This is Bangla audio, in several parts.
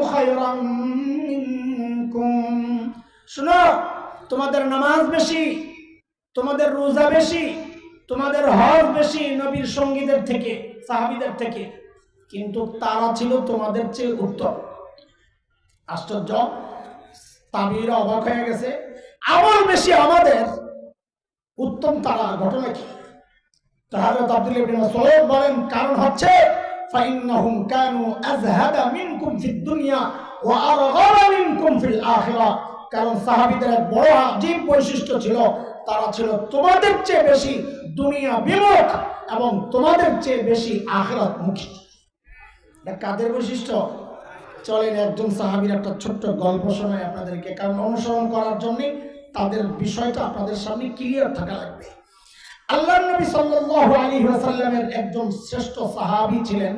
খায়রাম মিনকুম, শুনো, তোমাদের নামাজ বেশি, তোমাদের রোজা বেশি, তোমাদের হজ বেশি নবীর সঙ্গীদের থেকে, সাহাবীদের থেকে, কিন্তু তারা ছিল তোমাদের চেয়ে উত্তম। আশ্চর্য, তাবিরা অবাক হয়ে গেছে, আমল বেশি আমাদের, উত্তম তারা, ঘটনা কি? হযরত আব্দুল্লাহ ইবনে মাসউদ বলেন, কারণ হচ্ছে ফাইন্নাহুম কানু আযহাদা মিনকুম ফিদ দুনিয়া ওয়া আরগাবা মিনকুম ফিল আখিরাহ। কারণ সাহাবীদের এক বড় আজীব বৈশিষ্ট্য ছিল, তারা ছিল তোমাদের চেয়ে বেশি দুনিয়া বিমুখ এবং তোমাদের চেয়ে বেশি আখিরাত মুখী। এটা কাদের বৈশিষ্ট্য? চলেন একজন সাহাবীর একটা ছোট্ট গল্প শোনাই আপনাদেরকে, কারণ অনুসরণ করার জন্য তাদের বিষয়টা আপনাদের সামনে ক্লিয়ার থাকা লাগবে। আল্লাহর নবী সাল্লাল্লাহু আলাইহি ওয়াসাল্লামের একজন শ্রেষ্ঠ সাহাবী ছিলেন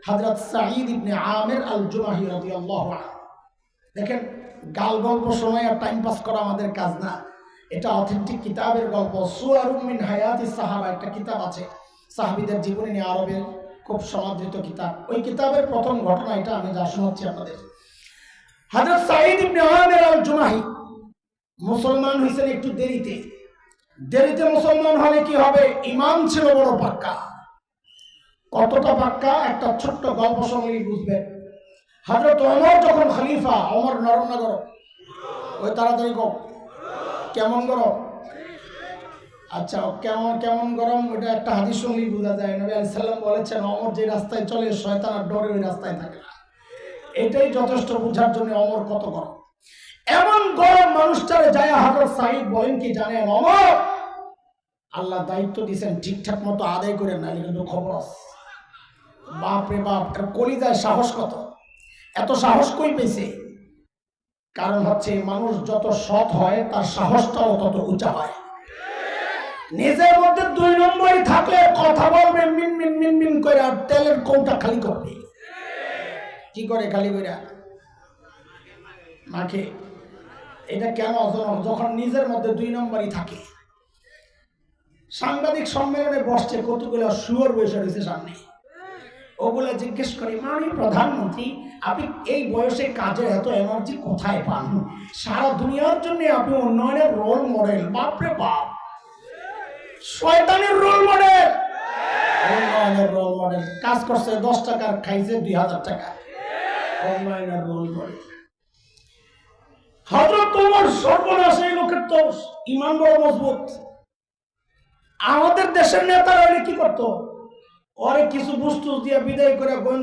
হযরত সাঈদ ইবনে আমির আল-জুমাহি রাদিয়াল্লাহু আনহু। দেখেন, গাল গল্প শোনায় আর টাইম পাস করা আমাদের কাজ না, এটা অথেন্টিক কিতাবের গল্প। সুয়ারুম মিন হায়াতিস সাহাবা একটা কিতাব আছে সাহাবীদের জীবনী নিয়ে, আরবের খুব সমাদৃত কিতাব। ওই কিতাবের প্রথম ঘটনা এটা আমি যা শোনাচ্ছি আপনাদের। হযরত সাঈদ ইবনে আমির আল-জুমাহি মুসলমান হয়েছেন একটু দেরিতে। দেরিতে মুসলমান হলে কি হবে? ইমান ছিল বড় পাক্কা। কতটা পাক্কা? একটা ছোট্ট গল্প শুনলেই বুঝবেন। হযরত ওমর যখন খলিফা, ওমর নরম না গরম? ওই তাড়াতাড়ি কম, কেমন গরম? আচ্ছা, কেমন কেমন গরম ওটা একটা হাদিস শুনলেই বোঝা যায়। নবী আলাইহিস সালাম বলেছেন, ওমর যে রাস্তায় চলে শয়তান আর ডরে ওই রাস্তায় থাকে না। এটাই যথেষ্ট বোঝার জন্য ওমর কত গরম। এমন গরম মানুষটারে যায় হযরত সাঈদ বলেন কি জানেন, ওমর আল্লাহ দায়িত্ব দিয়েছেন, ঠিকঠাক মতো আদায় করে না, কিন্তু খবর আছে। বাপ রে বাপ, এর কলিজায় সাহস কত! এত সাহস কই পেয়েছে? কারণ হচ্ছে মানুষ যত সৎ হয় তার সাহসটাও তত উঁচা হয়। নিজের মধ্যে দুই নম্বরই থাকলে কথা বলবে মিন মিন মিন মিন করে, আর তেলের কৌটা খালি করবে। কি করে খালি করে? মাকে। এটা কেন? যখন নিজের মধ্যে দুই নম্বরই থাকে। সাংবাদিক সম্মেলনে বসছে, কতগুলো শুয়োর বসে রয়েছে সামনে। ওগুলো জিজ্ঞেস করে, মাননীয় প্রধানমন্ত্রী, আপনি এই বয়সে কাজে এত এনার্জি কোথায় পান? সারা দুনিয়ার জন্য আপনি উন্নয়নের রোল মডেল। বাপরে বাপ, শয়তানের রোল মডেল, উন্নয়নের রোল মডেল। কাজ করছে 10 টাকার, খাইছে 2000 টাকা। উন্নয়নের রোল মডেল। হযরত ওমর সর্বনাশ, এই লোকের তো ইমান বড় মজবুত। আমাদের দেশের নেতারা কি করতো? ওরে কিছু বুঝটুস দিয়ে বিদায় করে গোয়েন্দা